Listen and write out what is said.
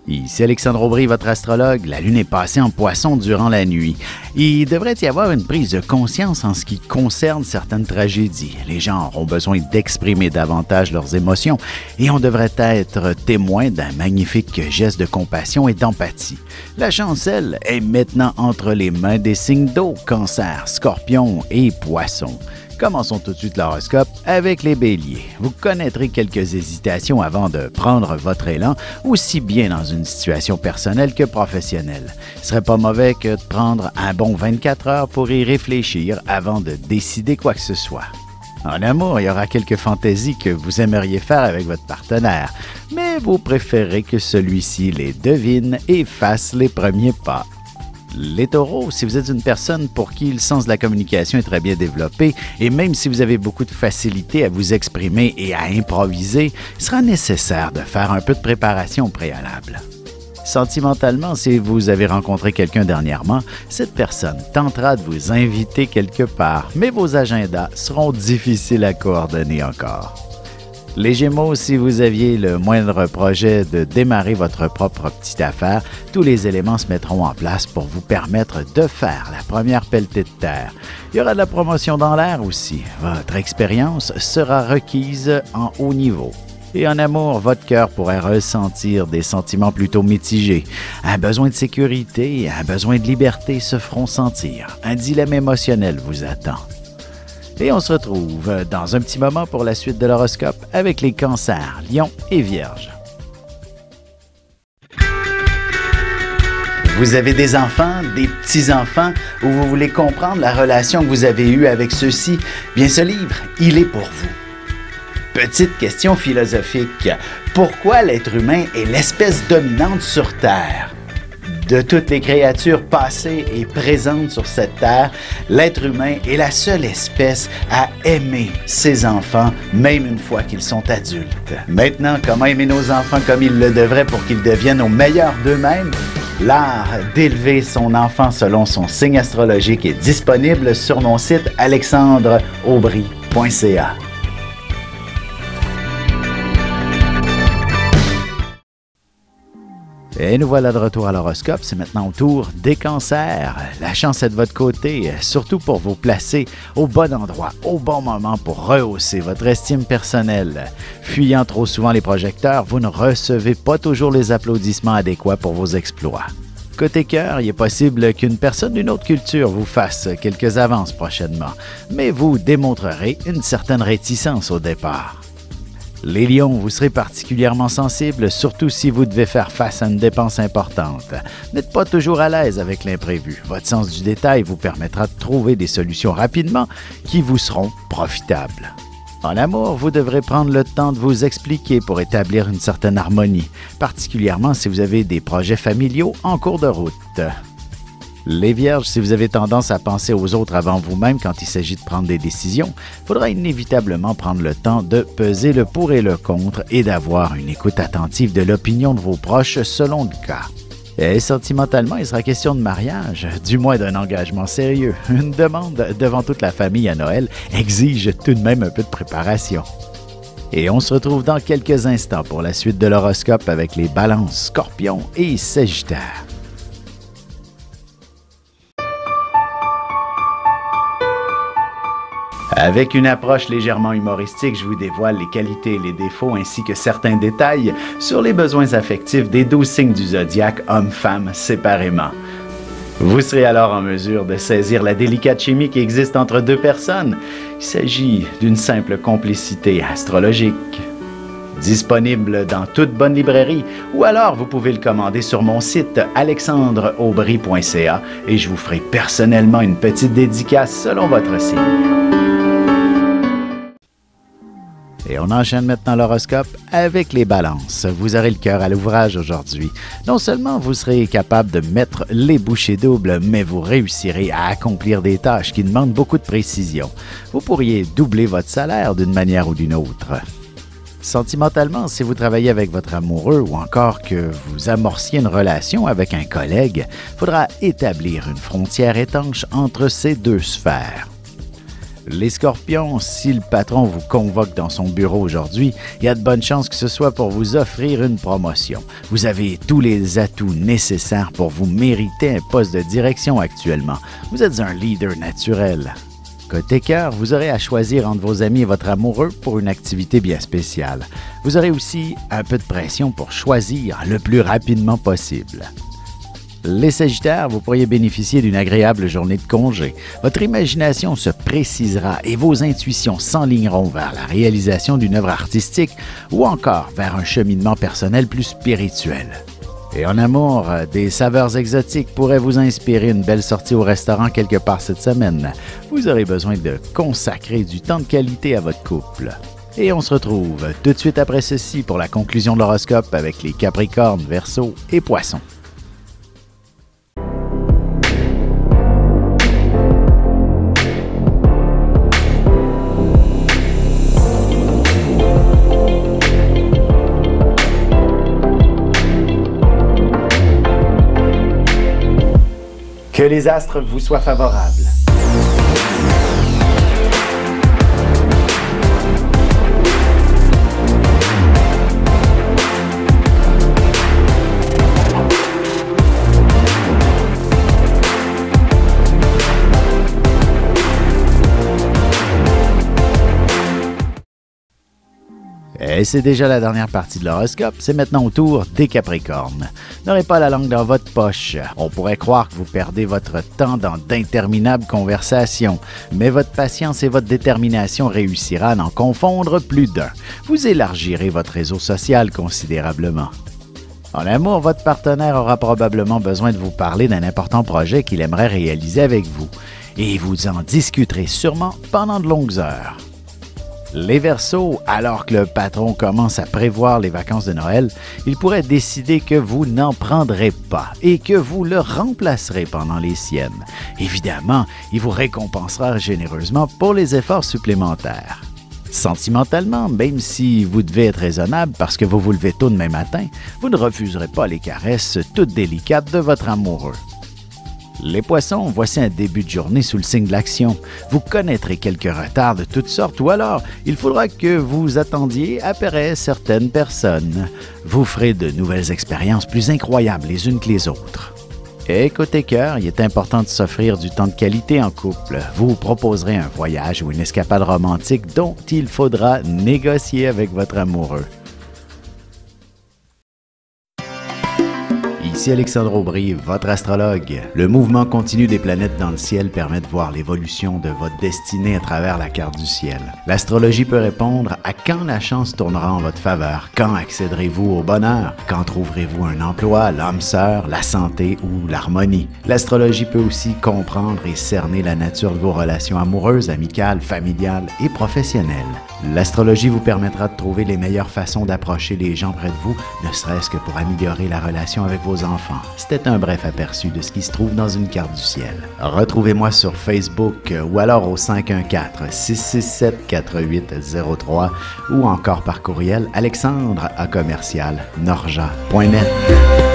Ici Alexandre Aubry, votre astrologue. La Lune est passée en Poisson durant la nuit. Il devrait y avoir une prise de conscience en ce qui concerne certaines tragédies. Les gens auront besoin d'exprimer davantage leurs émotions et on devrait être témoin d'un magnifique geste de compassion et d'empathie. La chance, elle, est maintenant entre les mains des signes d'eau, Cancer, Scorpion et Poisson. Commençons tout de suite l'horoscope avec les béliers. Vous connaîtrez quelques hésitations avant de prendre votre élan, aussi bien dans une situation personnelle que professionnelle. Ce serait pas mauvais que de prendre un bon 24 heures pour y réfléchir avant de décider quoi que ce soit. En amour, il y aura quelques fantaisies que vous aimeriez faire avec votre partenaire, mais vous préférez que celui-ci les devine et fasse les premiers pas. Les taureaux, si vous êtes une personne pour qui le sens de la communication est très bien développé et même si vous avez beaucoup de facilité à vous exprimer et à improviser, il sera nécessaire de faire un peu de préparation au préalable. Sentimentalement, si vous avez rencontré quelqu'un dernièrement, cette personne tentera de vous inviter quelque part, mais vos agendas seront difficiles à coordonner encore. Les Gémeaux, si vous aviez le moindre projet de démarrer votre propre petite affaire, tous les éléments se mettront en place pour vous permettre de faire la première pelletée de terre. Il y aura de la promotion dans l'air aussi. Votre expérience sera requise en haut niveau. Et en amour, votre cœur pourrait ressentir des sentiments plutôt mitigés. Un besoin de sécurité et un besoin de liberté se feront sentir. Un dilemme émotionnel vous attend. Et on se retrouve dans un petit moment pour la suite de l'horoscope avec les cancers, lions et vierges. Vous avez des enfants, des petits-enfants, ou vous voulez comprendre la relation que vous avez eue avec ceux-ci? Bien, ce livre, il est pour vous. Petite question philosophique. Pourquoi l'être humain est l'espèce dominante sur Terre? De toutes les créatures passées et présentes sur cette terre, l'être humain est la seule espèce à aimer ses enfants, même une fois qu'ils sont adultes. Maintenant, comment aimer nos enfants comme ils le devraient pour qu'ils deviennent au meilleur d'eux-mêmes? L'art d'élever son enfant selon son signe astrologique est disponible sur mon site alexandreaubry.ca. Et nous voilà de retour à l'horoscope, c'est maintenant au tour des cancers. La chance est de votre côté, surtout pour vous placer au bon endroit, au bon moment pour rehausser votre estime personnelle. Fuyant trop souvent les projecteurs, vous ne recevez pas toujours les applaudissements adéquats pour vos exploits. Côté cœur, il est possible qu'une personne d'une autre culture vous fasse quelques avances prochainement, mais vous démontrerez une certaine réticence au départ. Les lions, vous serez particulièrement sensibles, surtout si vous devez faire face à une dépense importante. N'êtes pas toujours à l'aise avec l'imprévu. Votre sens du détail vous permettra de trouver des solutions rapidement qui vous seront profitables. En amour, vous devrez prendre le temps de vous expliquer pour établir une certaine harmonie, particulièrement si vous avez des projets familiaux en cours de route. Les Vierges, si vous avez tendance à penser aux autres avant vous-même quand il s'agit de prendre des décisions, il faudra inévitablement prendre le temps de peser le pour et le contre et d'avoir une écoute attentive de l'opinion de vos proches selon le cas. Et sentimentalement, il sera question de mariage, du moins d'un engagement sérieux. Une demande devant toute la famille à Noël exige tout de même un peu de préparation. Et on se retrouve dans quelques instants pour la suite de l'horoscope avec les Balances, Scorpions et Sagittaires. Avec une approche légèrement humoristique, je vous dévoile les qualités et les défauts ainsi que certains détails sur les besoins affectifs des 12 signes du zodiaque, hommes-femmes séparément. Vous serez alors en mesure de saisir la délicate chimie qui existe entre deux personnes. Il s'agit d'une simple complicité astrologique. Disponible dans toute bonne librairie ou alors vous pouvez le commander sur mon site alexandreaubry.ca et je vous ferai personnellement une petite dédicace selon votre signe. Et on enchaîne maintenant l'horoscope avec les balances. Vous aurez le cœur à l'ouvrage aujourd'hui. Non seulement vous serez capable de mettre les bouchées doubles, mais vous réussirez à accomplir des tâches qui demandent beaucoup de précision. Vous pourriez doubler votre salaire d'une manière ou d'une autre. Sentimentalement, si vous travaillez avec votre amoureux ou encore que vous amorciez une relation avec un collègue, il faudra établir une frontière étanche entre ces deux sphères. Les Scorpions, si le patron vous convoque dans son bureau aujourd'hui, il y a de bonnes chances que ce soit pour vous offrir une promotion. Vous avez tous les atouts nécessaires pour vous mériter un poste de direction actuellement. Vous êtes un leader naturel. Côté cœur, vous aurez à choisir entre vos amis et votre amoureux pour une activité bien spéciale. Vous aurez aussi un peu de pression pour choisir le plus rapidement possible. Les Sagittaires, vous pourriez bénéficier d'une agréable journée de congé. Votre imagination se précisera et vos intuitions s'enligneront vers la réalisation d'une œuvre artistique ou encore vers un cheminement personnel plus spirituel. Et en amour, des saveurs exotiques pourraient vous inspirer une belle sortie au restaurant quelque part cette semaine. Vous aurez besoin de consacrer du temps de qualité à votre couple. Et on se retrouve tout de suite après ceci pour la conclusion de l'horoscope avec les Capricornes, Verseaux et Poissons. Que les astres vous soient favorables. Et c'est déjà la dernière partie de l'horoscope, c'est maintenant au tour des Capricornes. N'aurez pas la langue dans votre poche. On pourrait croire que vous perdez votre temps dans d'interminables conversations, mais votre patience et votre détermination réussira à n'en confondre plus d'un. Vous élargirez votre réseau social considérablement. En amour, votre partenaire aura probablement besoin de vous parler d'un important projet qu'il aimerait réaliser avec vous, et vous en discuterez sûrement pendant de longues heures. Les Verseaux, alors que le patron commence à prévoir les vacances de Noël, il pourrait décider que vous n'en prendrez pas et que vous le remplacerez pendant les siennes. Évidemment, il vous récompensera généreusement pour les efforts supplémentaires. Sentimentalement, même si vous devez être raisonnable parce que vous vous levez tôt demain matin, vous ne refuserez pas les caresses toutes délicates de votre amoureux. Les Poissons, voici un début de journée sous le signe de l'action. Vous connaîtrez quelques retards de toutes sortes ou alors il faudra que vous attendiez après certaines personnes. Vous ferez de nouvelles expériences plus incroyables les unes que les autres. Et côté cœur, il est important de s'offrir du temps de qualité en couple. Vous proposerez un voyage ou une escapade romantique dont il faudra négocier avec votre amoureux. Ici Alexandre Aubry, votre astrologue. Le mouvement continu des planètes dans le ciel permet de voir l'évolution de votre destinée à travers la carte du ciel. L'astrologie peut répondre à quand la chance tournera en votre faveur, quand accéderez-vous au bonheur, quand trouverez-vous un emploi, l'âme sœur, la santé ou l'harmonie. L'astrologie peut aussi comprendre et cerner la nature de vos relations amoureuses, amicales, familiales et professionnelles. L'astrologie vous permettra de trouver les meilleures façons d'approcher les gens près de vous, ne serait-ce que pour améliorer la relation avec vos enfants. C'était un bref aperçu de ce qui se trouve dans une carte du ciel. Retrouvez-moi sur Facebook ou alors au 514-667-4803 ou encore par courriel alexandre@norja.net.